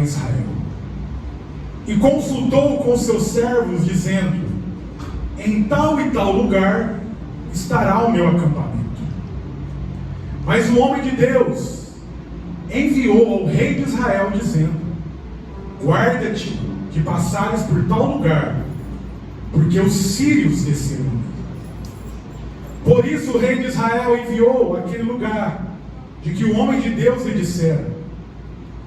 Israel. E consultou com seus servos, dizendo: em tal e tal lugar estará o meu acampamento. Mas o homem de Deus enviou ao rei de Israel, dizendo: guarda-te de passares por tal lugar, porque os sírios desceram. Por isso o rei de Israel enviou àquele lugar, de que o homem de Deus lhe dissera,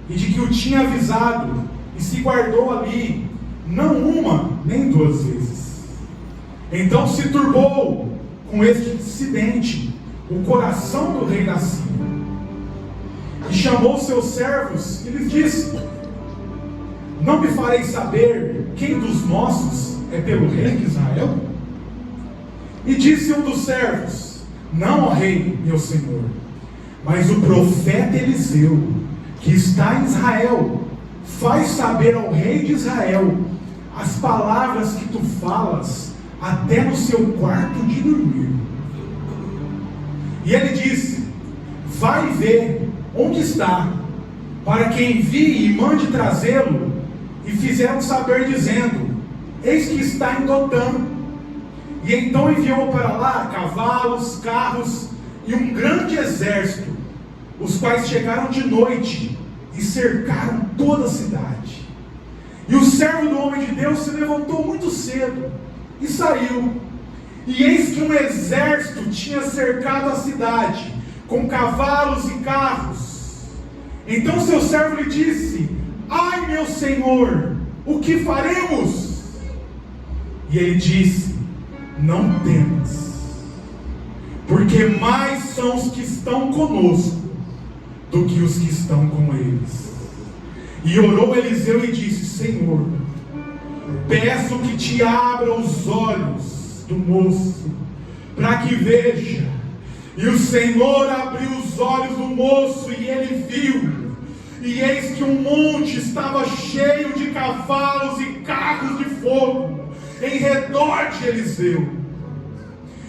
e de que o tinha avisado, e se guardou ali, não uma, nem duas vezes. Então se turbou com este incidente o coração do rei da Síria, e chamou seus servos e lhes disse: não me fareis saber quem dos nossos é pelo rei de Israel? E disse um dos servos: não, ó rei, meu senhor, mas o profeta Eliseu, que está em Israel, faz saber ao rei de Israel as palavras que tu falas, até no seu quarto de dormir. E ele disse: vai ver onde está, para que envie e mande trazê-lo. E fizeram saber, dizendo: eis que está em Dotã. E então enviou para lá cavalos, carros e um grande exército, os quais chegaram de noite e cercaram toda a cidade. E o servo do homem de Deus se levantou muito cedo e saiu. E eis que um exército tinha cercado a cidade, com cavalos e carros. Então seu servo lhe disse: ai, meu senhor, o que faremos? E ele disse: não temas, porque mais são os que estão conosco do que os que estão com eles. E orou Eliseu e disse: Senhor, peço que te abra os olhos do moço, para que veja. E o Senhor abriu os olhos do moço, e ele viu. E eis que um monte estava cheio de cavalos e carros de fogo em redor de Eliseu.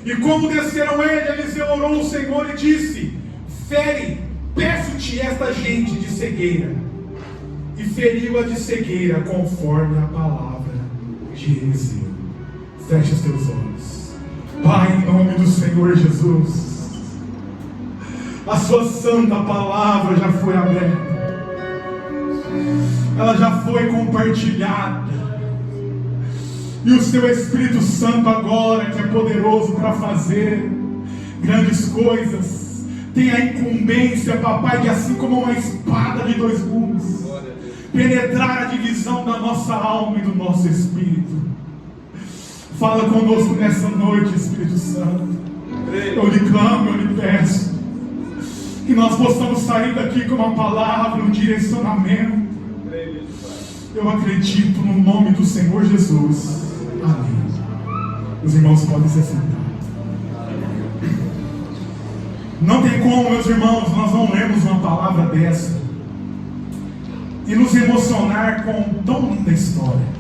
E como desceram ele, Eliseu orou ao Senhor e disse: fere, peço-te, esta gente de cegueira. E feriu-a de cegueira, conforme a palavra de Eliseu. Feche os teus olhos. Pai, em nome do Senhor Jesus, a sua santa palavra já foi aberta, ela já foi compartilhada, e o seu Espírito Santo agora, que é poderoso para fazer grandes coisas, tem a incumbência, papai, de assim como uma espada de dois gumes, penetrar a divisão da nossa alma e do nosso espírito. Fala conosco nessa noite, Espírito Santo. Eu lhe clamo, eu lhe peço que nós possamos sair daqui com uma palavra, um direcionamento. Eu acredito no nome do Senhor Jesus. Amém. Os irmãos podem se sentar. Não tem como, meus irmãos, nós não lermos uma palavra dessa e nos emocionar com tão linda história.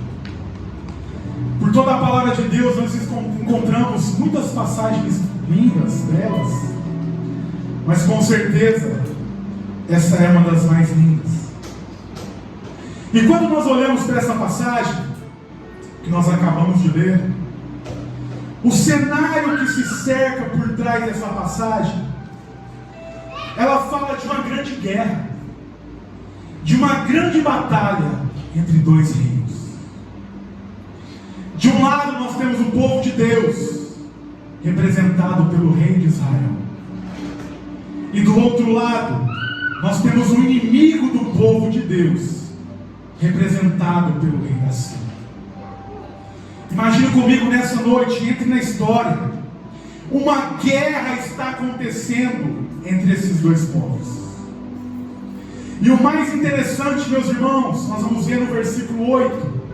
Por toda a palavra de Deus nós encontramos muitas passagens lindas, belas, mas com certeza essa é uma das mais lindas. E quando nós olhamos para essa passagem que nós acabamos de ler, o cenário que se cerca por trás dessa passagem, ela fala de uma grande guerra, de uma grande batalha entre dois reinos. De um lado nós temos o povo de Deus, representado pelo rei de Israel, e do outro lado nós temos o inimigo do povo de Deus, representado pelo rei da Síria. Imagina comigo nessa noite, entre na história. Uma guerra está acontecendo entre esses dois povos. E o mais interessante, meus irmãos, nós vamos ver no versículo 8,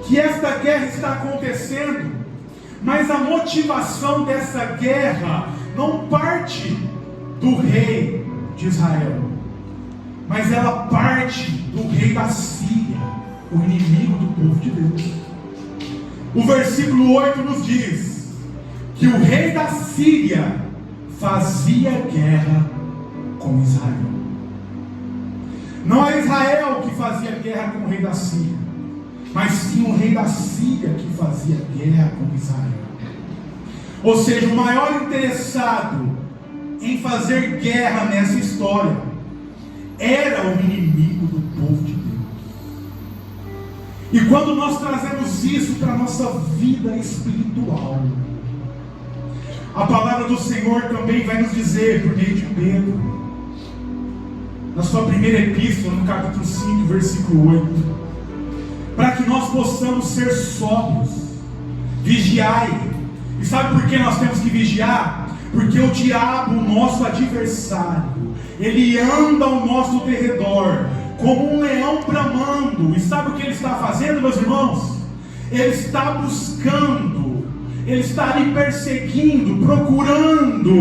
que esta guerra está acontecendo, mas a motivação dessa guerra não parte do rei de Israel, mas ela parte do rei da Síria, o inimigo do povo de Deus. O versículo 8 nos diz que o rei da Síria fazia guerra com Israel. Não é Israel que fazia guerra com o rei da Síria, mas sim o rei da Síria que fazia guerra com Israel. Ou seja, o maior interessado em fazer guerra nessa história era o inimigo do povo de Deus. E quando nós trazemos isso para a nossa vida espiritual, a palavra do Senhor também vai nos dizer, por meio de Pedro, na sua primeira epístola, no capítulo 5, versículo 8, para que nós possamos ser sóbrios, vigiai. E sabe por que nós temos que vigiar? Porque o diabo, o nosso adversário, ele anda ao nosso derredor, como um leão bramando. E sabe o que ele está fazendo, meus irmãos? Ele está buscando, ele está ali perseguindo, procurando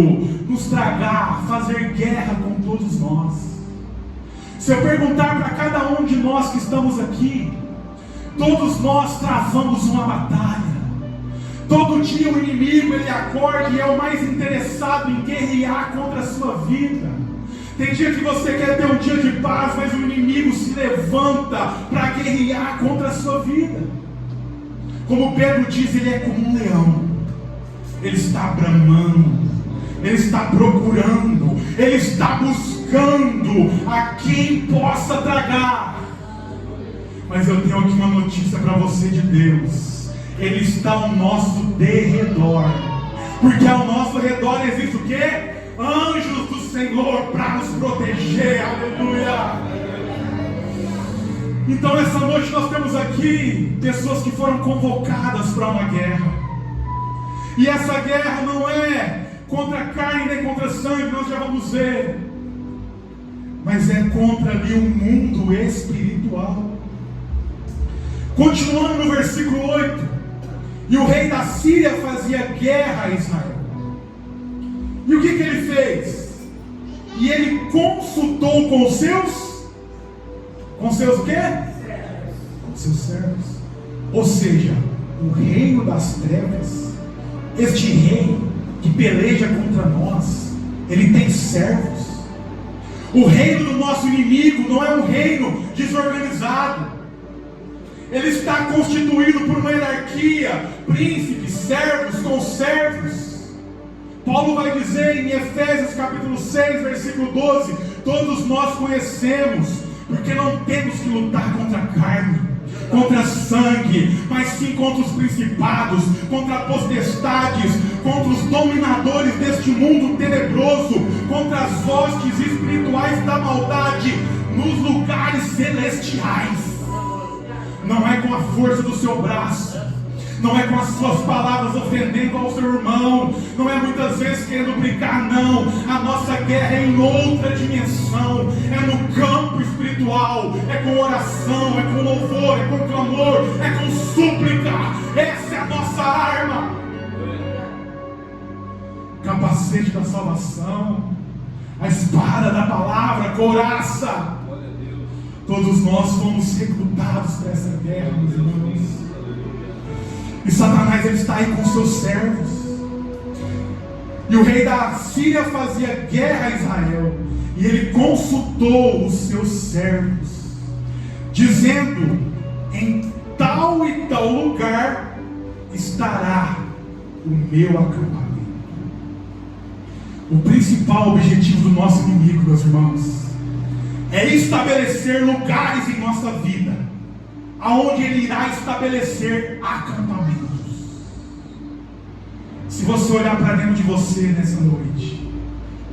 nos tragar, fazer guerra com todos nós. Se eu perguntar para cada um de nós que estamos aqui, todos nós travamos uma batalha. Todo dia o inimigo, ele acorda e é o mais interessado em guerrear contra a sua vida. Tem dia que você quer ter um dia de paz, mas o inimigo se levanta para guerrear contra a sua vida. Como Pedro diz, ele é como um leão. Ele está bramando, ele está procurando, ele está buscando a quem possa tragar. Mas eu tenho aqui uma notícia para você de Deus. Ele está ao nosso derredor, porque ao nosso redor existe o quê? Anjos do Senhor para nos proteger. Aleluia. Então essa noite nós temos aqui pessoas que foram convocadas para uma guerra, e essa guerra não é contra a carne nem contra sangue, nós já vamos ver, mas é contra ali o mundo espiritual. Continuando no versículo 8, e o rei da Síria fazia guerra a Israel. E o que ele fez? E ele consultou com seus o quê? Com seus servos. Ou seja, o reino das trevas, este rei que peleja contra nós, ele tem servos. O reino do nosso inimigo não é um reino desorganizado. Ele está constituído por uma hierarquia, príncipes, servos, conservos. Paulo vai dizer em Efésios capítulo 6, versículo 12, todos nós conhecemos, porque não temos que lutar contra a carne, contra sangue, mas sim contra os principados, contra potestades, contra os dominadores deste mundo tenebroso, contra as hostes espirituais da maldade nos lugares celestiais. Não é com a força do seu braço, não é com as suas palavras ofendendo ao seu irmão, não é muitas vezes querendo brigar, não. A nossa guerra é em outra dimensão, é no campo espiritual, é com oração, é com louvor, é com clamor, é com súplica. Essa é a nossa arma. Capacete da salvação, a espada da palavra, couraça. Todos nós fomos recrutados para essa guerra, meus irmãos. E Satanás, ele está aí com seus servos. E o rei da Síria fazia guerra a Israel, e ele consultou os seus servos, dizendo: em tal e tal lugar estará o meu acampamento. O principal objetivo do nosso inimigo, meus irmãos, é estabelecer lugares em nossa vida, aonde ele irá estabelecer acampamentos. Se você olhar para dentro de você nessa noite,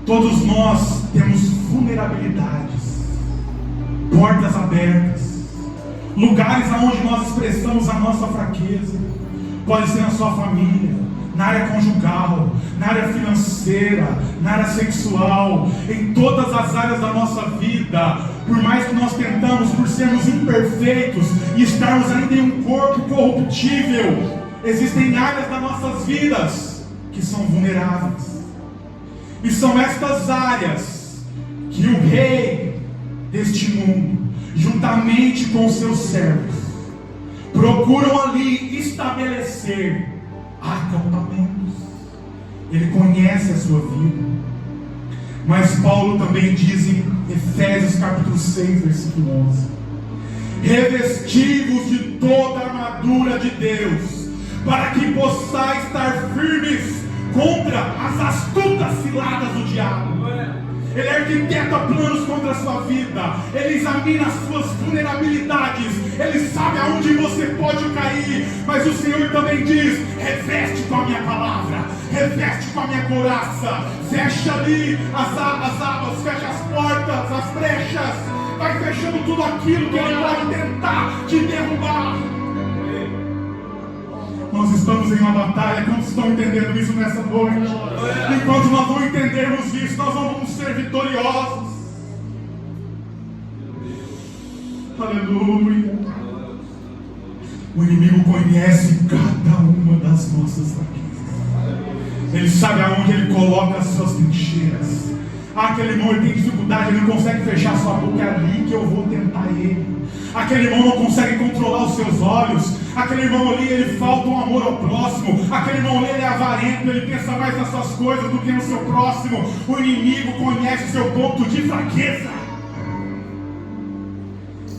todos nós temos vulnerabilidades, portas abertas, lugares aonde nós expressamos a nossa fraqueza. Pode ser na sua família, na área conjugal, na área financeira, na área sexual, em todas as áreas da nossa vida. Por mais que nós tentamos, por sermos imperfeitos e estarmos ainda em um corpo corruptível, existem áreas das nossas vidas que são vulneráveis. E são estas áreas que o rei deste mundo, juntamente com seus servos, procuram ali estabelecer acampamentos. Ele conhece a sua vida. Mas Paulo também diz em Efésios capítulo 6, versículo 11. Revestivos de toda a armadura de Deus, para que possais estar firmes contra as astutas ciladas do diabo. Ele arquiteta planos contra a sua vida, Ele examina as suas vulnerabilidades, Ele sabe aonde você pode cair, mas o Senhor também diz: reveste com a minha palavra, reveste com a minha couraça, fecha ali as abas, fecha as portas, as brechas, vai fechando tudo aquilo que Ele pode tentar te derrubar. Nós estamos em uma batalha. Quantos estão entendendo isso nessa noite? Enquanto nós não entendermos isso, nós não vamos ser vitoriosos. Aleluia. O inimigo conhece cada uma das nossas fraquezas. Ele sabe aonde ele coloca as suas trincheiras. Aquele irmão, ele tem dificuldade, ele não consegue fechar sua boca, é ali que eu vou tentar ele. Aquele irmão não consegue controlar os seus olhos. Aquele irmão ali, ele falta um amor ao próximo. Aquele irmão ali, ele é avarento, ele pensa mais nas suas coisas do que no seu próximo. O inimigo conhece o seu ponto de fraqueza,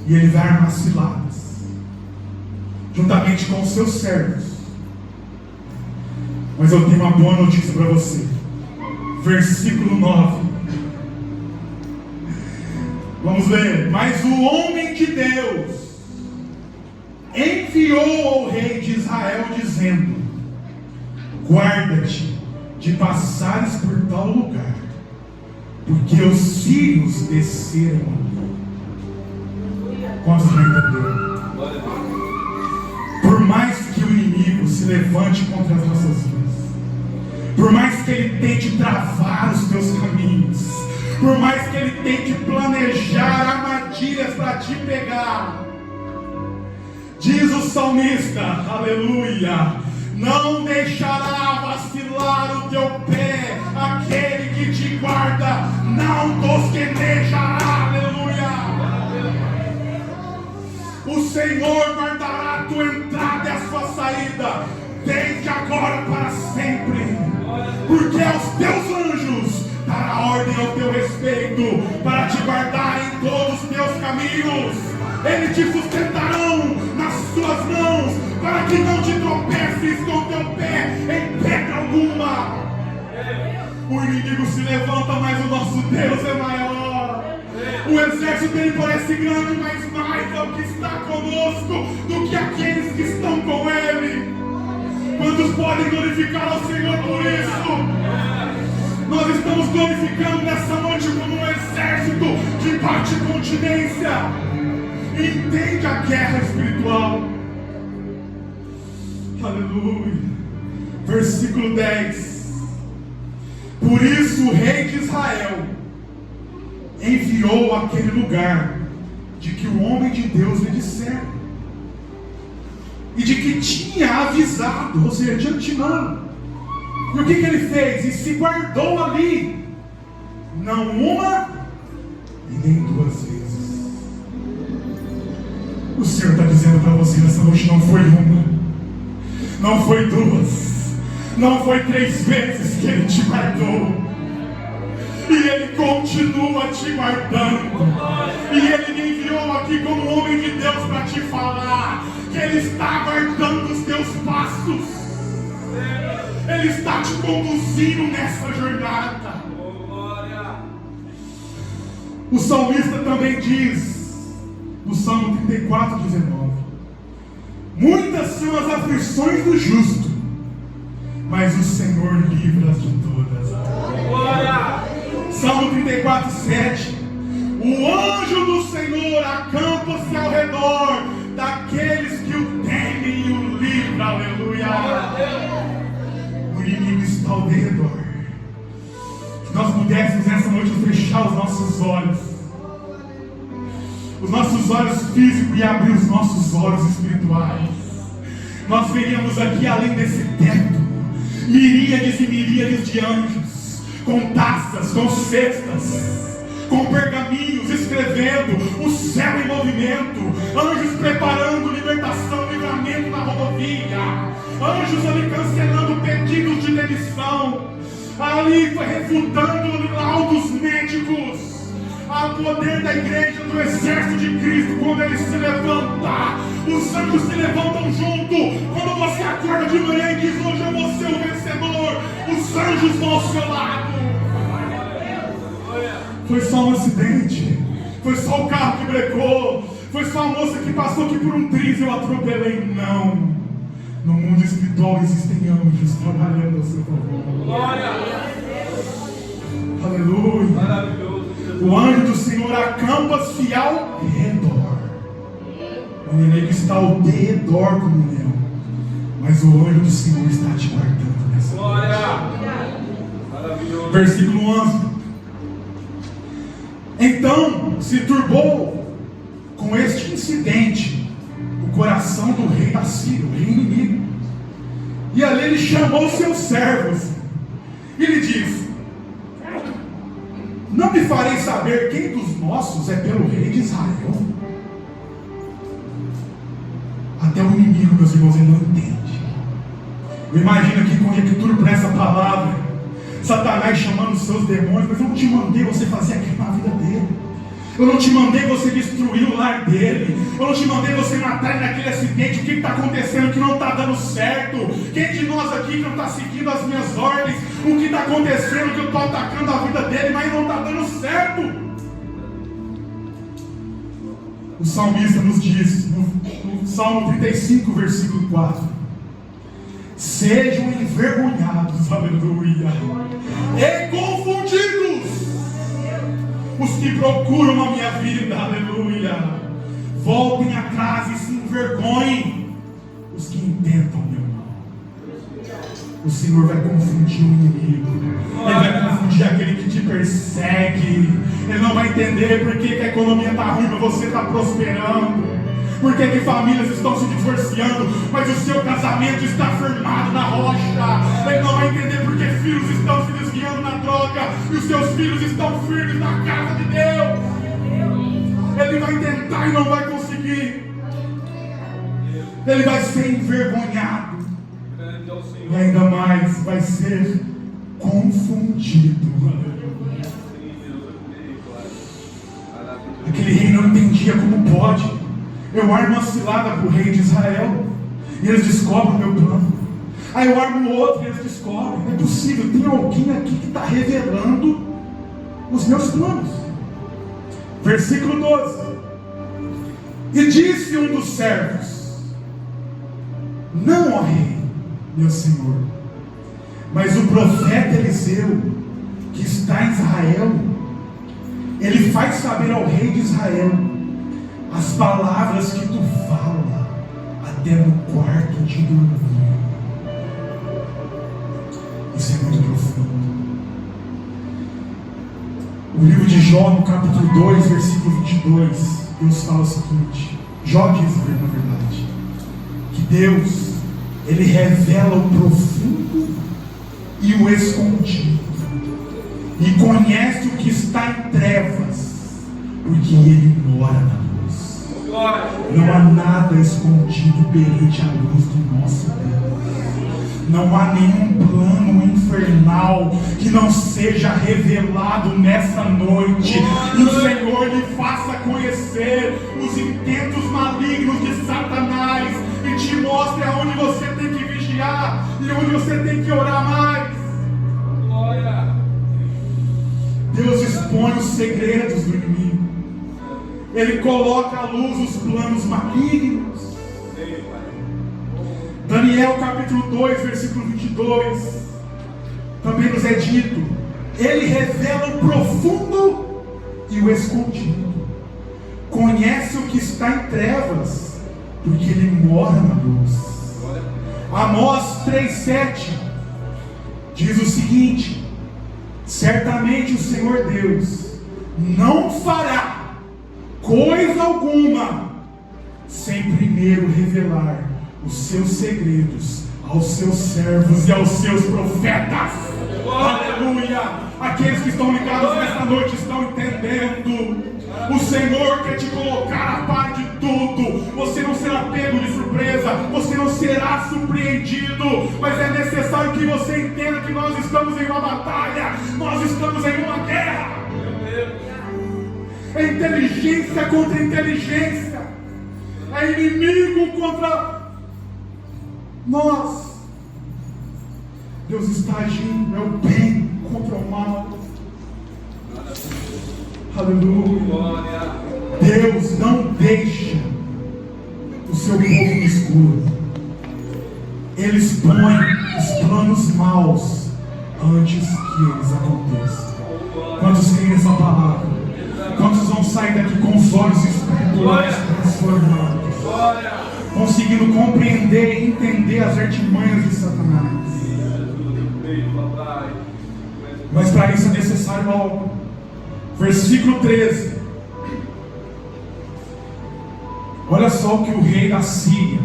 e ele vai armar ciladas juntamente com os seus servos. Mas eu tenho uma boa notícia para você. Versículo 9. Vamos ler. Mas o homem de Deus enviou ao rei de Israel, dizendo: guarda-te de passares por tal lugar, porque os sírios desceram ali. Quantos não entenderam? Por mais que o inimigo se levante contra as nossas vidas, por mais que ele tente travar os teus caminhos, por mais que ele tente planejar armadilhas para te pegar, diz o salmista, aleluia: não deixará vacilar o teu pé, aquele que te guarda não tosquenejará, aleluia. O Senhor guardará a tua entrada e a sua saída, desde agora para sempre, porque aos teus anjos dará ordem ao teu respeito, para te guardar em todos os teus caminhos. Eles te sustentarão nas suas mãos, para que não te tropeces com teu pé em pedra alguma. O inimigo se levanta, mas o nosso Deus é maior. O exército dele parece grande, mas mais é o que está conosco do que aqueles que estão com ele. Quantos podem glorificar ao Senhor por isso? Nós estamos glorificando nessa noite como um exército que bate continência, entende a guerra espiritual. Aleluia. Versículo 10. Por isso o rei de Israel enviou àquele lugar de que o homem de Deus lhe dissera, e de que tinha avisado, ou seja, de antemão. E o que ele fez? E se guardou ali, não uma e nem duas vezes. O Senhor está dizendo para você nessa noite: não foi uma, não foi duas, não foi 3 vezes que Ele te guardou, e Ele continua te guardando. E Ele me enviou aqui como homem de Deus para te falar que Ele está guardando os teus passos. Ele está te conduzindo nessa jornada. O salmista também diz, no Salmo 34, 19: muitas são as aflições do justo, mas o Senhor livra-as de todas. Salmo 34, 7: o anjo do Senhor acampa-se ao redor daqueles que o temem e o livra. Aleluia. O inimigo está ao redor. Se nós pudéssemos nessa noite fechar os nossos olhos físicos, e abrir os nossos olhos espirituais, nós veríamos aqui, além desse teto, miríades e miríades de anjos, com taças, com cestas, com pergaminhos, escrevendo, o céu em movimento, anjos preparando libertação, livramento na rodovia, anjos ali cancelando pedidos de demissão, ali refutando laudos médicos, Há poder da igreja, do exército de Cristo, quando ele se levantar. Os anjos se levantam junto. Quando você acorda de manhã e diz: hoje eu vou ser o vencedor, os anjos vão ao seu lado. Foi só um acidente, foi só o carro que brecou, foi só a moça que passou aqui por um triz e eu atropelei. Não. No mundo espiritual existem anjos trabalhando ao seu favor. Glória! Aleluia! Maravilhoso. O anjo do Senhor acampa-se ao redor. O inimigo está ao redor como um leão, mas o anjo do Senhor está te guardando nessa Glória! Maravilhoso. Versículo 11. Então se turbou com este incidente o coração do rei da Síria, o rei inimigo. E ali ele chamou seus servos e lhe disse: não me farei saber quem dos nossos é pelo rei de Israel? Até o inimigo, meus irmãos, ele não entende. Eu imagino aqui conjectura para essa palavra, Satanás chamando os seus demônios: mas eu não te mandei você fazer aquilo na vida dele. Eu não te mandei você destruir o lar dele. Eu não te mandei você matar ele naquele acidente. O que está acontecendo que não está dando certo? Quem de nós aqui que não está seguindo as minhas ordens? O que está acontecendo que eu estou atacando a vida dele, mas não está dando certo? O salmista nos diz, no Salmo 35, versículo 4: sejam envergonhados, aleluia, e confundidos os que procuram a minha vida, aleluia. Voltem atrás e se envergonhem os que intentam meu mal. O Senhor vai confundir o inimigo, Ele vai confundir aquele que te persegue. Ele não vai entender por que a economia está ruim, mas você está prosperando. Por que famílias estão se divorciando, mas o seu casamento está firmado na rocha? Ele não vai entender por que filhos estão se desviando na droga e os seus filhos estão firmes na casa de Deus. Ele vai tentar e não vai conseguir. Ele vai ser envergonhado e ainda mais vai ser confundido. Aquele rei não entendia como pode. Eu armo uma cilada para o rei de Israel e eles descobrem o meu plano. Aí eu armo outro e eles descobrem. Não é possível, tem alguém aqui que está revelando os meus planos. Versículo 12: e disse um dos servos: não, ó rei, meu senhor, mas o profeta Eliseu, que está em Israel, ele faz saber ao rei de Israel as palavras que tu fala até no quarto de dormir. Isso é muito profundo. O livro de Jó, no capítulo 2, versículo 22, Deus fala o seguinte: Jó diz, na verdade, que Deus, Ele revela o profundo e o escondido, e conhece o que está em trevas, porque Ele mora na luz. Não há nada escondido perante a luz do nosso Deus. Não há nenhum plano infernal que não seja revelado nessa noite. E o Senhor lhe faça conhecer os intentos malignos de Satanás e te mostre aonde você tem que vigiar e onde você tem que orar mais. Glória. Deus expõe os segredos do inimigo. Ele coloca à luz os planos malignos. Daniel capítulo 2, versículo 22, também nos é dito: Ele revela o profundo e o escondido, conhece o que está em trevas, porque Ele mora na luz. Amós 3,7 diz o seguinte: certamente o Senhor Deus não fará coisa alguma sem primeiro revelar os seus segredos aos seus servos e aos seus profetas. Aleluia! Aqueles que estão ligados nesta noite estão entendendo. O Senhor quer te colocar a par de tudo. Você não será pego de surpresa, você não será surpreendido, mas é necessário que você entenda que nós estamos em uma batalha, nós estamos em uma guerra. É inteligência contra inteligência. É inimigo contra nós. Deus está agindo, é o bem contra o mal. Aleluia. Deus não deixa o seu povo no escuro. Ele expõe os planos maus antes que eles aconteçam. Quantos creem nessa palavra? Quantos vão sair daqui com os olhos espirituais transformados, conseguindo compreender e entender as artimanhas de Satanás? Mas para isso é necessário algo. Versículo 13. Olha só o que o rei da Síria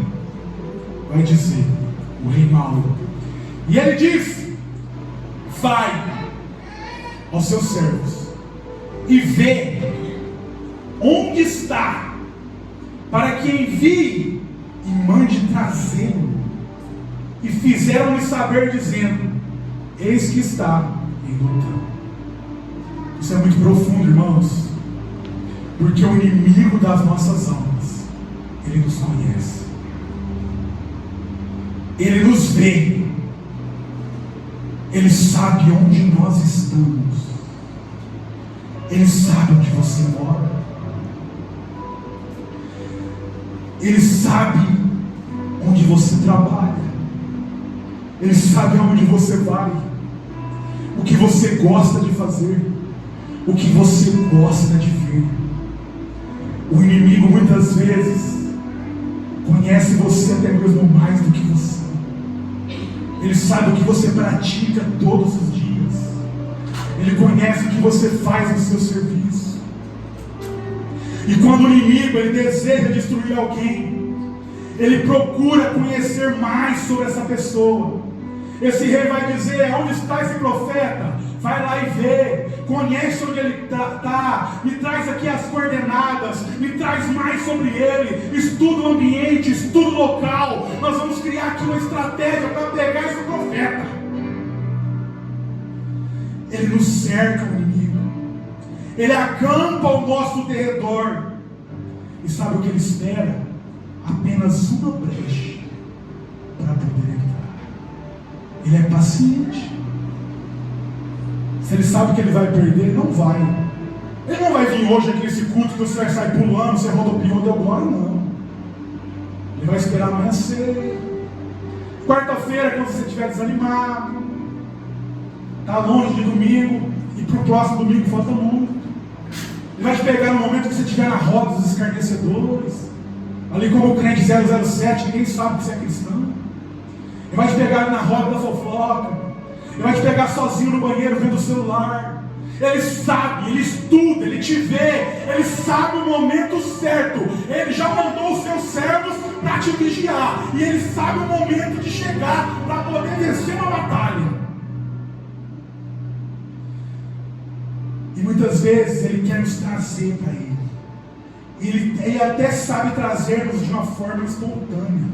vai dizer, o rei mau. E ele diz: vai aos seus servos e vê onde está, para que envie e mande trazê-lo. E fizeram-lhe saber, dizendo: eis que está em Dotã. Isso é muito profundo, irmãos, porque o inimigo das nossas almas, ele nos conhece, ele nos vê, ele sabe onde nós estamos, ele sabe onde você mora, ele sabe onde você trabalha, ele sabe aonde você vai, o que você gosta de fazer, o que você gosta de ver. O inimigo muitas vezes conhece você até mesmo mais do que você. Ele sabe o que você pratica todos os dias. Ele conhece o que você faz no seu serviço. E quando o inimigo ele deseja destruir alguém, ele procura conhecer mais sobre essa pessoa. Esse rei vai dizer: onde está esse profeta? Vai lá e vê, conhece onde ele está, me traz aqui as coordenadas, me traz mais sobre ele, estuda o ambiente, estuda o local. Nós vamos criar aqui uma estratégia para pegar esse profeta. Ele nos cerca, o inimigo, ele acampa ao nosso derredor, e sabe o que ele espera? Apenas uma brecha para poder entrar. Ele é paciente. Se ele sabe que ele vai perder, ele não vai. Ele não vai vir hoje aqui nesse culto que você vai sair pulando, você rodopiou, deu glória, não. Ele vai esperar amanhã cedo. Quarta-feira, quando você estiver desanimado, está longe de domingo, e para o próximo domingo falta muito. Ele vai te pegar no momento que você estiver na roda dos escarnecedores, ali como o crente 007, ninguém sabe que você é cristão. Ele vai te pegar na roda da fofoca. Ele vai te pegar sozinho no banheiro vendo o celular. Ele sabe, ele estuda, ele te vê, ele sabe o momento certo. Ele já mandou os seus servos para te vigiar, e ele sabe o momento de chegar para poder vencer uma batalha. E muitas vezes ele quer nos trazer para ele. Ele até sabe trazer-nos de uma forma espontânea,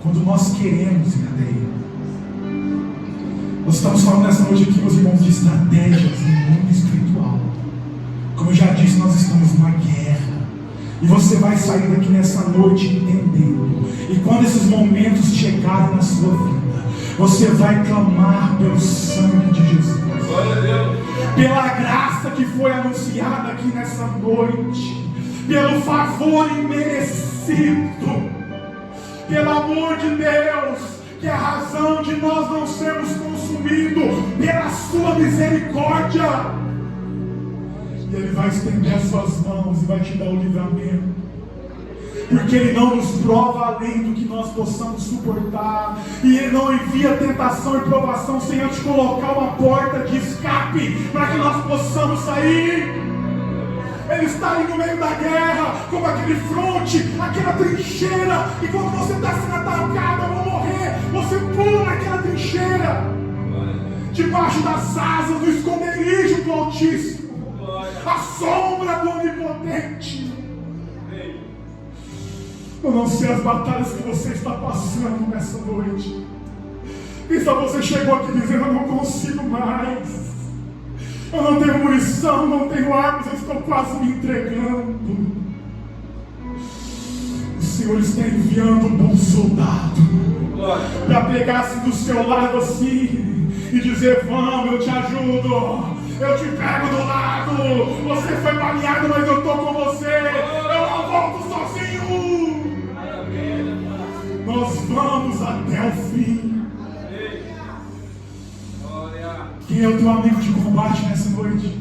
quando nós queremos ir até ele. Nós estamos falando nessa noite aqui, meus irmãos, de estratégias no mundo espiritual. Como eu já disse, nós estamos numa guerra. E você vai sair daqui nessa noite entendendo. E quando esses momentos chegarem na sua vida, você vai clamar pelo sangue de Jesus, pela graça que foi anunciada aqui nessa noite, pelo favor imerecido, pelo amor de Deus, que é a razão de nós não sermos consumidos, pela sua misericórdia. E Ele vai estender as suas mãos e vai te dar o livramento, porque Ele não nos prova além do que nós possamos suportar, e Ele não envia tentação e provação sem antes colocar uma porta de escape para que nós possamos sair. Ele está ali no meio da guerra, como aquele fronte, aquela trincheira, e quando você está sendo atacado, eu vou morrer, você pula naquela trincheira, debaixo das asas do esconderijo do Altíssimo, a sombra do Onipotente. Eu não sei as batalhas que você está passando nessa noite. Quem sabe você chegou aqui dizendo: eu não consigo mais, Eu não tenho munição, não tenho armas, eu estou quase me entregando. O Senhor está enviando um bom soldado para pegar-se do seu lado assim e dizer: vamos, eu te ajudo, eu te pego do lado, você foi baleado, mas eu estou com você, eu não volto sozinho. Nós vamos até o fim. Quem é o teu amigo de combate nessa noite?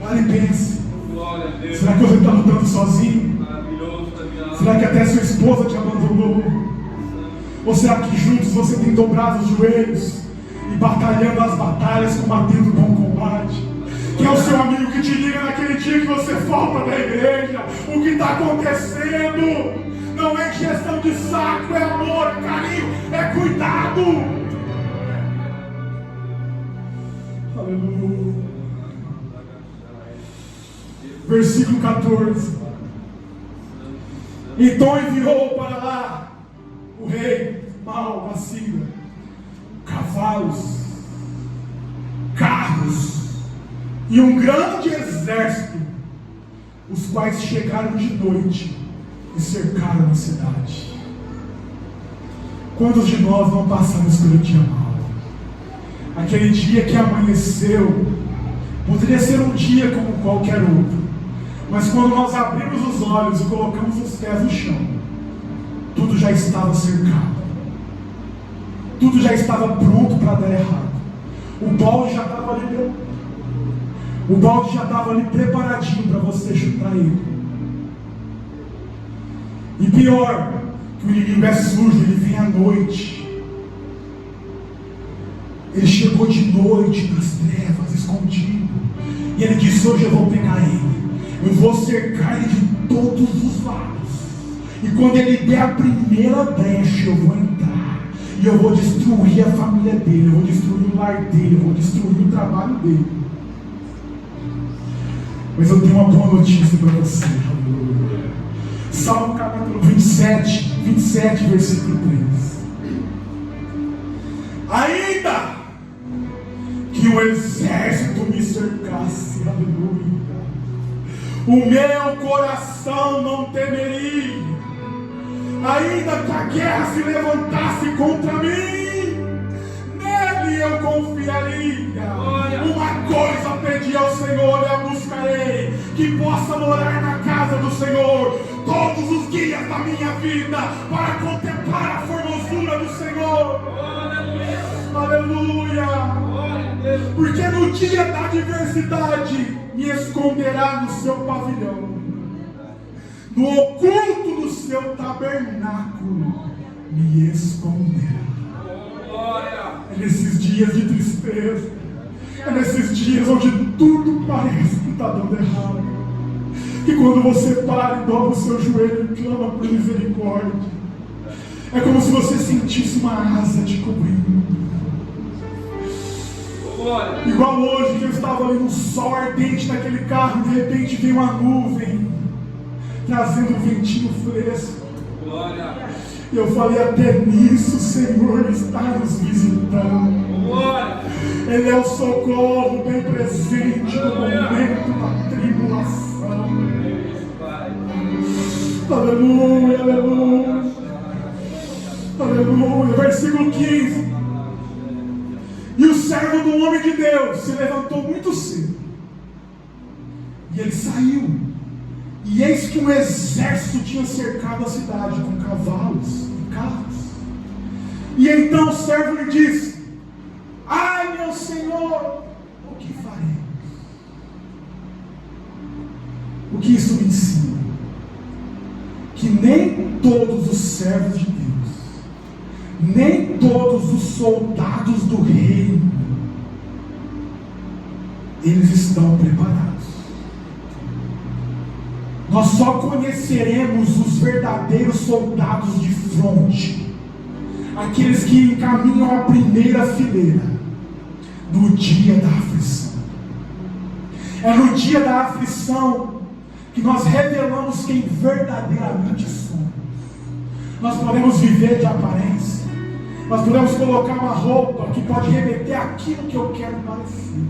Pare e pense. Será que você está lutando sozinho? Será que até sua esposa te abandonou? Ou será que juntos você tem dobrado os joelhos e batalhando as batalhas, combatendo o bom combate? Quem é o seu amigo que te liga naquele dia que você falta da igreja? O que está acontecendo? Não é injeção de saco, é amor, é carinho, é cuidado. Aleluia. Versículo 14. Então enviou para lá o rei mau da Síria cavalos, carros e um grande exército, os quais chegaram de noite e cercaram a cidade. Quantos de nós não passamos pelo dia mau? Aquele dia que amanheceu poderia ser um dia como qualquer outro, mas quando nós abrimos os olhos e colocamos os pés no chão, tudo já estava cercado, tudo já estava pronto para dar errado. O balde já estava ali preparadinho para você chutar ele. E pior, que o inimigo é sujo, ele vem à noite. Ele chegou de noite nas trevas, escondido, e ele disse: hoje eu vou pegar ele, eu vou cercar ele de todos os lados, e quando ele der a primeira brecha eu vou entrar, e eu vou destruir a família dele, eu vou destruir o lar dele, eu vou destruir o trabalho dele. Mas eu tenho uma boa notícia para você. Salmo capítulo 27, versículo 3. Ainda que o exército me cercasse, aleluia, o meu coração não temeria. Ainda que a guerra se levantasse contra mim, nele eu confiaria. Uma coisa pedi ao Senhor e a buscarei, que possa morar na casa do Senhor todos os dias da minha vida, para contemplar a formosura do Senhor. Aleluia. Porque no dia da adversidade me esconderá no seu pavilhão, no oculto do seu tabernáculo me esconderá. É nesses dias de tristeza, é nesses dias onde tudo parece que está dando errado, que quando você para e dobra o seu joelho e clama por misericórdia, é como se você sentisse uma asa te cobrindo. Igual hoje, que eu estava ali no sol ardente daquele carro, e de repente veio uma nuvem trazendo um ventinho fresco. E eu falei: até nisso o Senhor está nos visitando. Ele é o socorro bem presente no momento da tribulação. Aleluia, aleluia, aleluia. Versículo 15. E o servo do homem de Deus se levantou muito cedo, e ele saiu, e eis que um exército tinha cercado a cidade com cavalos e carros. E então o servo lhe disse: ai, meu senhor, o que faremos? O que isso me ensina? Que nem todos os servos de Deus, nem todos os soldados do reino, eles estão preparados. Nós só conheceremos os verdadeiros soldados de fronte, aqueles que encaminham a primeira fileira, no dia da aflição. É no dia da aflição que nós revelamos quem verdadeiramente somos. Nós podemos viver de aparência, nós podemos colocar uma roupa que pode remeter àquilo que eu quero parecer,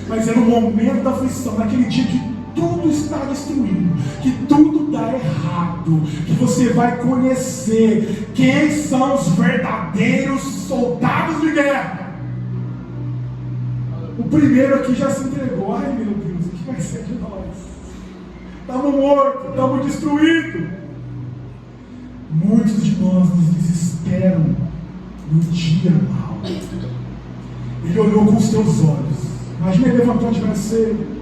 Mas é no momento da aflição, naquele dia que tudo está destruído, que tudo dá errado, que você vai conhecer quem são os verdadeiros soldados de guerra. O primeiro aqui já se entregou. Ai meu Deus, o que vai ser de nós? Estamos mortos, estamos destruídos. Muitos de nós nos desesperam no dia mau. Ele olhou com os teus olhos. Imagina ele levantando de manhã cedo.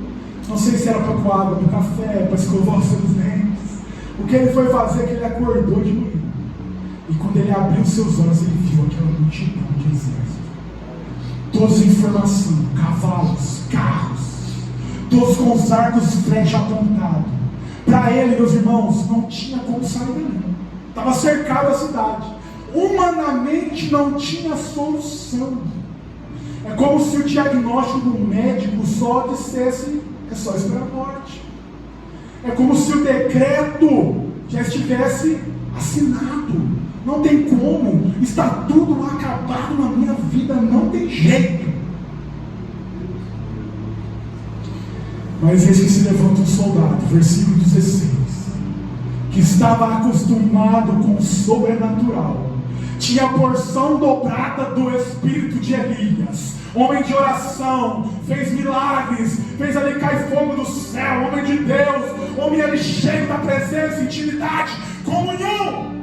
Não sei se era para coar água do café, para escovar os seus dentes. O que ele foi fazer é que ele acordou de manhã. E quando ele abriu os seus olhos, ele viu aquela multidão de exército. Todos em formação, cavalos, carros, todos com os arcos de flecha apontados. Para ele, meus irmãos, não tinha como sair dali. Estava cercado a cidade. Humanamente não tinha solução. É como se o diagnóstico do médico só dissesse: é só esperar a morte. É como se o decreto já estivesse assinado. Não tem como, está tudo acabado na minha vida, não tem jeito. Mas eis que se levanta um soldado, versículo 16, que estava acostumado com o sobrenatural, tinha a porção dobrada do espírito de Elias, homem de oração, fez milagres, fez ali cair fogo do céu, homem de Deus, homem ali cheio da presença, intimidade, comunhão.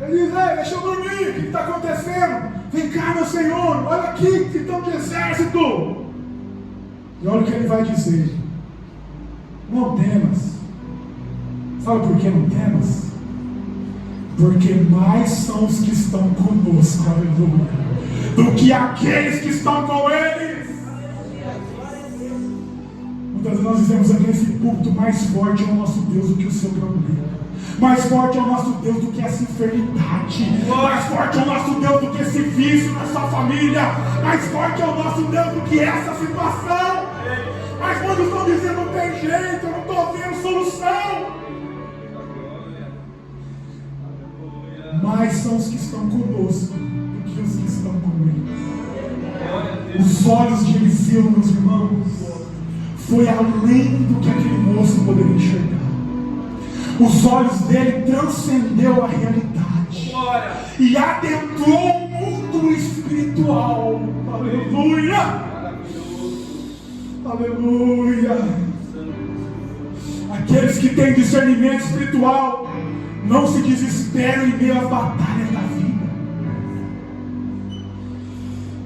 Ele diz: ei, deixa eu dormir, o que está acontecendo? Vem cá, meu Senhor, olha aqui, que estão de exército. E olha o que ele vai dizer: não temas. Sabe por que não temas? Porque mais são os que estão conosco, aleluia, do que aqueles que estão com eles. Muitas vezes nós dizemos aqui nesse púlpito: mais forte é o nosso Deus do que o seu problema. Mais forte é o nosso Deus do que essa enfermidade. Mais forte é o nosso Deus do que esse vício na sua família. Mais forte é o nosso Deus do que essa situação. Mas quando estão dizendo: não tem jeito, eu não estou vendo solução, mais são os que estão conosco do que os que estão com eles. Os olhos de Eliseu, meus irmãos, foi além do que aquele moço poderia enxergar. Os olhos dele transcendeu a realidade e adentrou o mundo espiritual. Aleluia! Aleluia! Aqueles que têm discernimento espiritual não se desesperam em meio às batalhas da vida.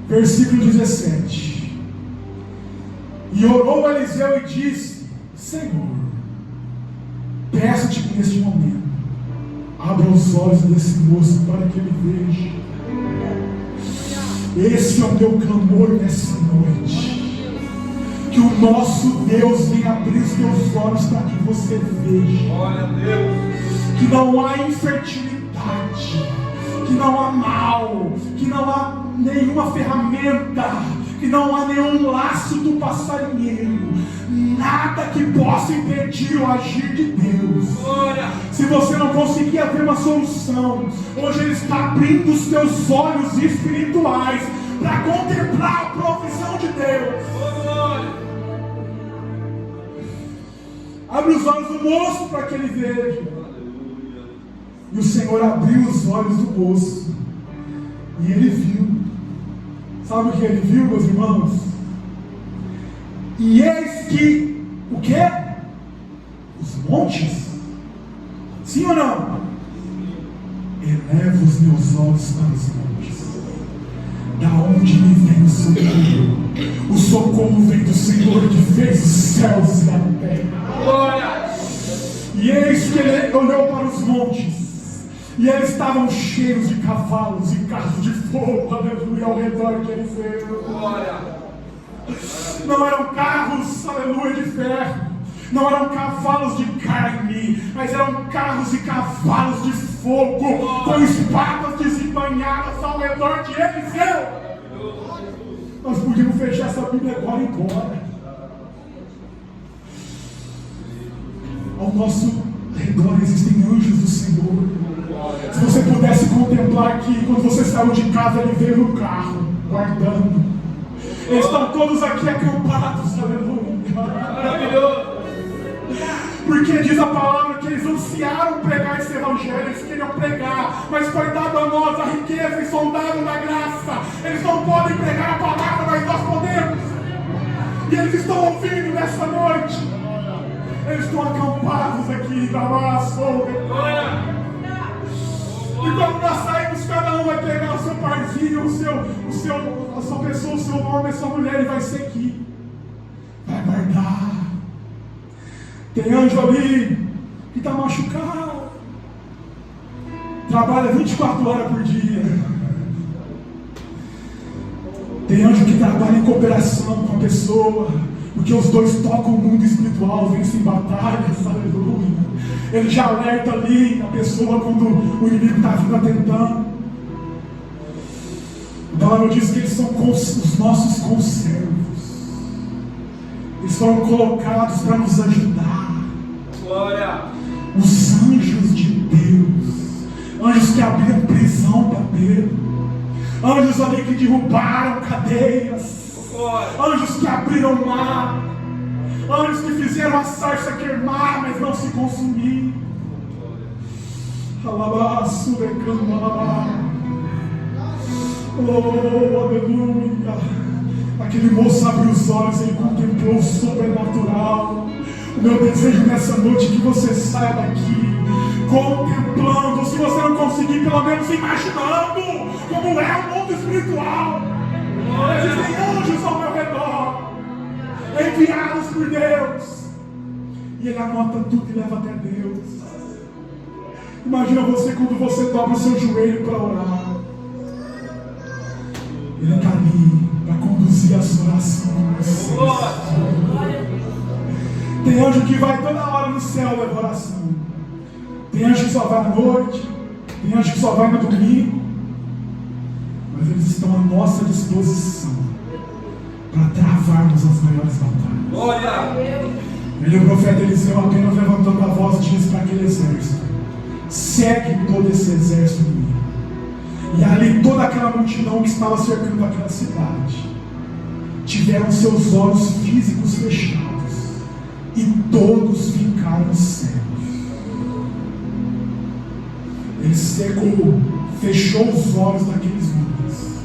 Versículo 17. E orou Eliseu e disse: Senhor, peço-te que neste momento abra os olhos desse moço para que ele veja. Esse é o meu clamor nessa noite. Que o nosso Deus venha abrir os teus olhos para que você veja. Glória a Deus. Que não há infertilidade, que não há mal, que não há nenhuma ferramenta, que não há nenhum laço do passarinheiro, nada que possa impedir o agir de Deus. Se você não conseguia ver uma solução, hoje Ele está abrindo os teus olhos espirituais para contemplar a provisão de Deus. Abre os olhos do moço para que ele veja. E o Senhor abriu os olhos do moço e ele viu. Sabe o que ele viu, meus irmãos? E eis que, o quê? Os montes? Sim ou não? Elevo os meus olhos para os montes. Da onde me vem o socorro? O socorro vem do Senhor que fez os céus e a terra. Glória! E eis que ele olhou para os montes. E eles estavam cheios de cavalos e carros de fogo, aleluia, ao redor que ele fez. Glória! Não eram carros, aleluia, de ferro, não eram cavalos de carne, mas eram carros e cavalos de fogo, com espadas desembanhadas ao redor de Eliseu. Nós podíamos fechar essa Bíblia agora e ir embora. Ao nosso redor existem anjos do Senhor. Se você pudesse contemplar aqui, quando você saiu de casa, ele veio no carro, guardando. Eles estão todos aqui acampados, aleluia. Maravilhoso. Porque diz a palavra que eles ansiaram pregar esse evangelho, eles queriam pregar, mas foi dado a nós a riqueza insondável da graça. Eles não podem pregar a palavra, mas nós podemos. E eles estão ouvindo nessa noite. Eles estão acampados aqui, e quando nós saímos, cada um vai pegar o seu parzinho, a sua pessoa, o seu homem, a sua mulher, e vai seguir. Vai guardar. Tem anjo ali que está machucado. Trabalha 24 horas por dia. Tem anjo que trabalha em cooperação com a pessoa, porque os dois tocam o mundo espiritual, vencem batalhas, aleluia. Ele já alerta ali a pessoa quando o inimigo está vindo atentando. A palavra diz que eles são os nossos conservos. Eles foram colocados para nos ajudar. Glória. Os anjos de Deus, anjos que abriram prisão para Pedro, anjos ali que derrubaram cadeias, anjos que abriram o mar, anjos que fizeram a sarça queimar, mas não se consumir. Oh, aleluia. Aquele moço abriu os olhos, ele contemplou o sobrenatural. O meu desejo nessa noite é que você saia daqui contemplando, se você não conseguir, pelo menos imaginando como é o mundo espiritual. Existem anjos ao meu redor, enviados por Deus, e Ele anota tudo e leva até Deus. Imagina você quando você dobra o seu joelho para orar. Ele está ali para conduzir a sua oração. Tem anjo que vai toda hora no céu levar oração. Tem anjo que só vai à noite. Tem anjo que só vai no domingo. Mas eles estão à nossa disposição para travarmos as maiores batalhas. Glória! Ele, o profeta Eliseu, apenas levantando a voz, diz para aquele exército: segue todo esse exército inimigo. E ali toda aquela multidão que estava cercando aquela cidade tiveram seus olhos físicos fechados e todos ficaram cegos. Ele secou, fechou os olhos daqueles homens,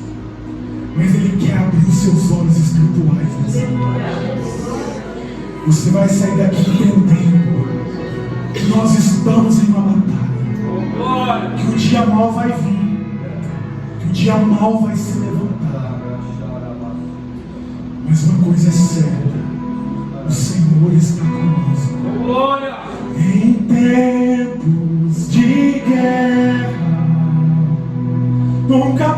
mas Ele quer abrir os seus olhos espirituais nessa noite. Você vai sair daqui entendendo que nós estamos em uma batalha, que o dia mau vai vir, que o dia mau vai se levantar. Mas uma coisa é certa: o Senhor está conosco. Glória! Em tempos de guerra, nunca